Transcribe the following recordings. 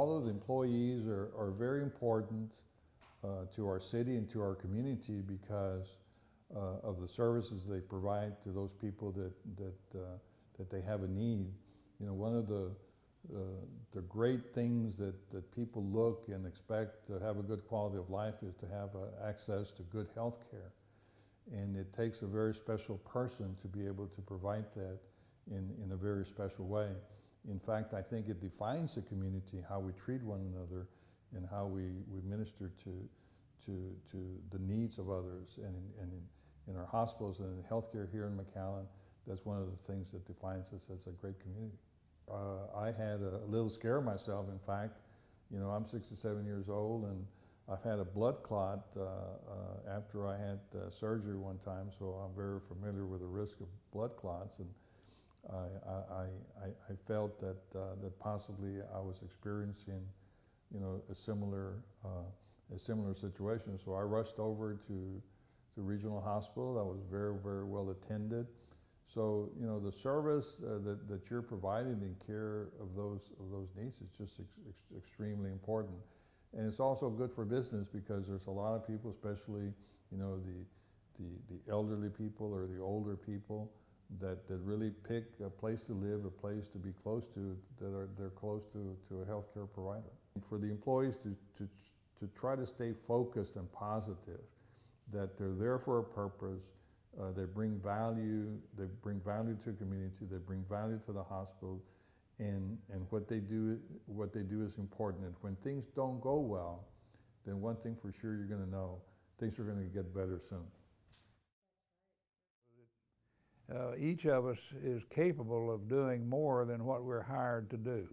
all of the employees are very important to our city and to our community because of the services they provide to those people that they have a need. You know, one of the great things that people look and expect to have a good quality of life is to have access to good health care. And it takes a very special person to be able to provide that in a very special way. In fact, I think it defines the community, how we treat one another and how we minister to the needs of others. And in our hospitals and in healthcare here in McAllen, that's one of the things that defines us as a great community. I had a little scare myself, in fact. You know, I'm 67 years old and I've had a blood clot after I had surgery one time, so I'm very familiar with the risk of blood clots. And I felt that possibly I was experiencing, you know, a similar situation. So I rushed over to regional hospital. I was very, very well attended. So, you know, the service that you're providing in care of those needs is just extremely important. And it's also good for business because there's a lot of people, especially, you know, the elderly people or the older people that really pick a place to live, a place to be close to, they're close to a healthcare provider. And for the employees to try to stay focused and positive, that they're there for a purpose, they bring value to a community, they bring value to the hospital, and what they do is important. And when things don't go well, then one thing for sure you're going to know, things are going to get better soon. Each of us is capable of doing more than what we're hired to do.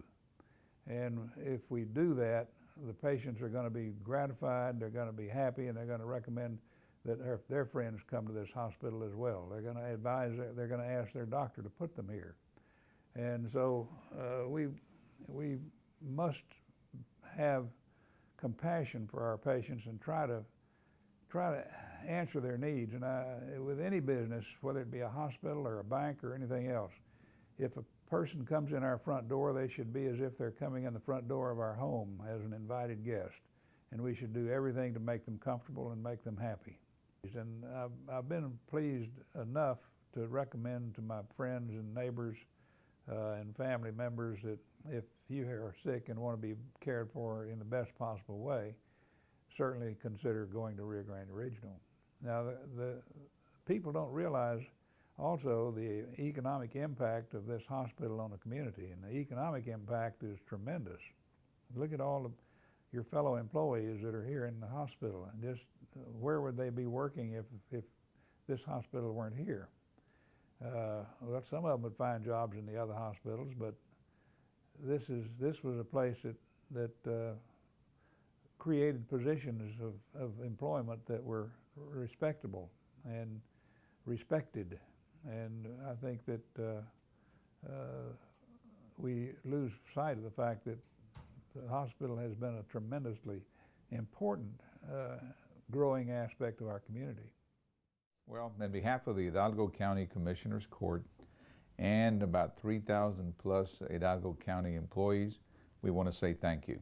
And if we do that, the patients are going to be gratified, they're going to be happy, and they're going to recommend that their friends come to this hospital as well. They're going to advise, they're going to ask their doctor to put them here. And so we must have compassion for our patients and try to answer their needs. And with any business, whether it be a hospital or a bank or anything else, if a person comes in our front door, they should be as if they're coming in the front door of our home as an invited guest. And we should do everything to make them comfortable and make them happy. And I've been pleased enough to recommend to my friends and neighbors and family members that if you are sick and want to be cared for in the best possible way, certainly consider going to Rio Grande Regional. Now, the people don't realize also the economic impact of this hospital on the community, and the economic impact is tremendous. Look at all of your fellow employees that are here in the hospital, and just where would they be working if this hospital weren't here? Well, some of them would find jobs in the other hospitals, but this was a place that created positions of employment that were respectable and respected. And I think that we lose sight of the fact that the hospital has been a tremendously important growing aspect of our community. Well, on behalf of the Hidalgo County Commissioners Court and about 3,000 plus Hidalgo County employees, we want to say thank you.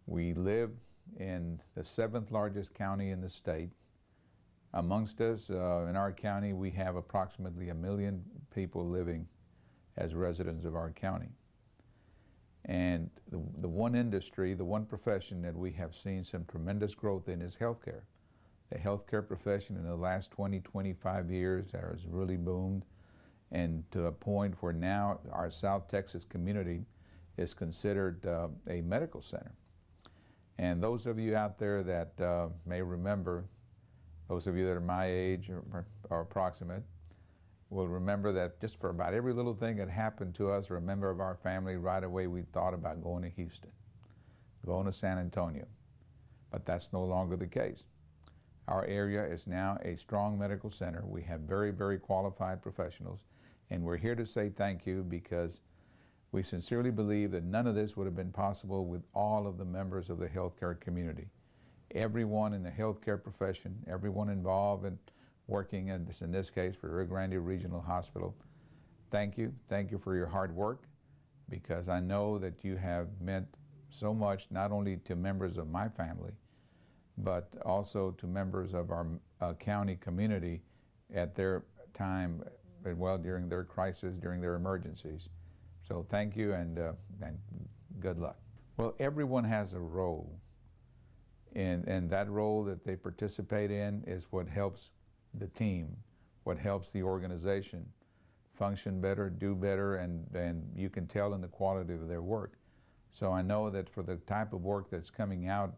We live in the 7th largest county in the state. Amongst us, in our county, we have approximately 1 million people living as residents of our county. And the one industry, the one profession that we have seen some tremendous growth in is healthcare. The healthcare profession in the last 20, 25 years has really boomed, and to a point where now our South Texas community is considered a medical center. And those of you out there that may remember, those of you that are my age or approximate, will remember that just for about every little thing that happened to us or a member of our family, right away we thought about going to Houston, going to San Antonio. But that's no longer the case. Our area is now a strong medical center. We have very, very qualified professionals, and we're here to say thank you because we sincerely believe that none of this would have been possible with all of the members of the healthcare community. Everyone in the healthcare profession, everyone involved in working in this case for Rio Grande Regional Hospital, thank you. Thank you for your hard work, because I know that you have meant so much, not only to members of my family, but also to members of our county community at their time, well, during their crisis, during their emergencies. So thank you, and good luck. Well, everyone has a role, and that role that they participate in is what helps the team, what helps the organization function better, do better, and you can tell in the quality of their work. So I know that for the type of work that's coming out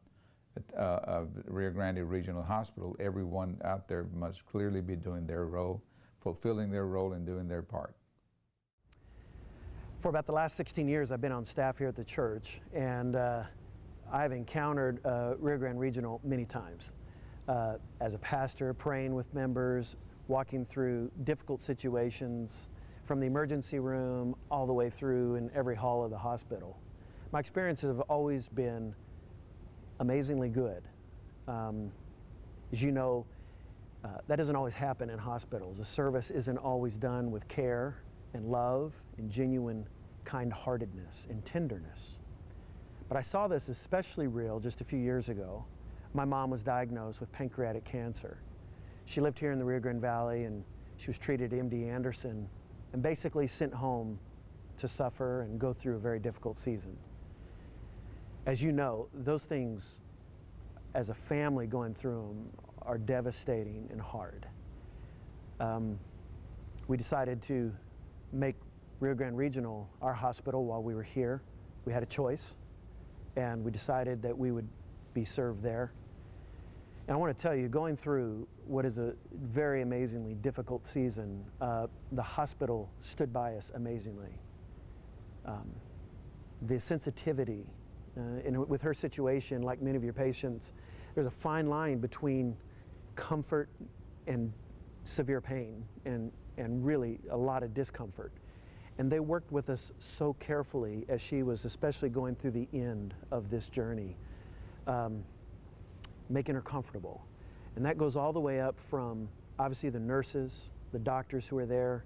of Rio Grande Regional Hospital, everyone out there must clearly be doing their role, fulfilling their role and doing their part. For about the last 16 years, I've been on staff here at the church, and I've encountered Rio Grande Regional many times. As a pastor, praying with members, walking through difficult situations, from the emergency room all the way through in every hall of the hospital. My experiences have always been amazingly good. As you know, that doesn't always happen in hospitals. The service isn't always done with care and love and genuine kind-heartedness and tenderness. But I saw this especially real just a few years ago. My mom was diagnosed with pancreatic cancer. She lived here in the Rio Grande Valley, and she was treated at MD Anderson and basically sent home to suffer and go through a very difficult season. As you know, those things, as a family going through them, are devastating and hard. We decided to make Rio Grande Regional our hospital while we were here. We had a choice, and we decided that we would be served there. And I want to tell you, going through what is a very amazingly difficult season, the hospital stood by us amazingly. The sensitivity, and with her situation, like many of your patients, there's a fine line between comfort and severe pain, and really a lot of discomfort. And they worked with us so carefully as she was especially going through the end of this journey, making her comfortable. And that goes all the way up from obviously the nurses, the doctors who were there,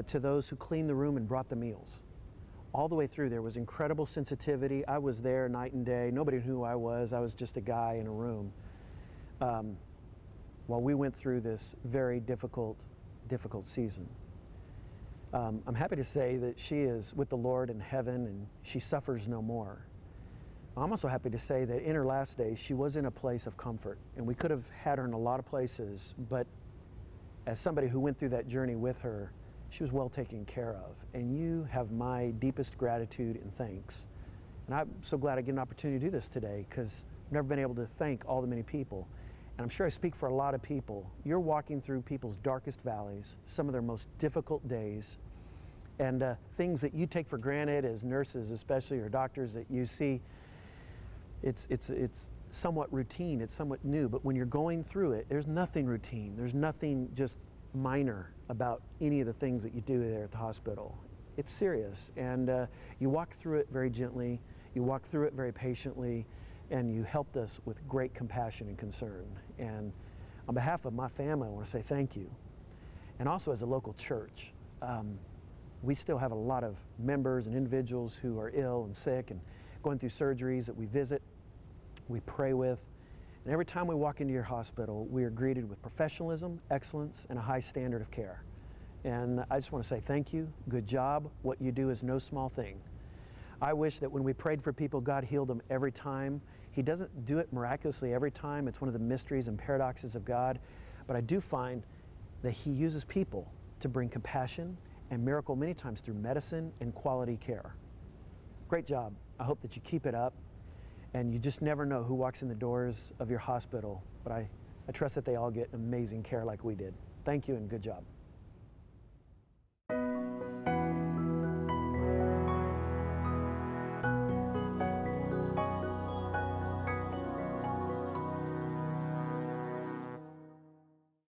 to those who cleaned the room and brought the meals. All the way through there was incredible sensitivity. I was there night and day. Nobody knew who I was just a guy in a room. While we went through this very difficult season. I'm happy to say that she is with the Lord in heaven and she suffers no more. I'm also happy to say that in her last days, she was in a place of comfort, and we could have had her in a lot of places, but as somebody who went through that journey with her, she was well taken care of. And you have my deepest gratitude and thanks. And I'm so glad I get an opportunity to do this today, because I've never been able to thank all the many people. And I'm sure I speak for a lot of people. You're walking through people's darkest valleys, some of their most difficult days, and things that you take for granted as nurses, especially, or doctors, that you see, it's somewhat routine, it's somewhat new, but when you're going through it, there's nothing routine, there's nothing just minor about any of the things that you do there at the hospital. It's serious, and you walk through it very gently, you walk through it very patiently, and you helped us with great compassion and concern. And on behalf of my family, I want to say thank you. And also as a local church, we still have a lot of members and individuals who are ill and sick and going through surgeries that we visit, we pray with. And every time we walk into your hospital, we are greeted with professionalism, excellence, and a high standard of care. And I just want to say thank you, good job. What you do is no small thing. I wish that when we prayed for people, God healed them every time. He doesn't do it miraculously every time. It's one of the mysteries and paradoxes of God. But I do find that He uses people to bring compassion and miracle many times through medicine and quality care. Great job. I hope that you keep it up. And you just never know who walks in the doors of your hospital. But I trust that they all get amazing care like we did. Thank you and good job.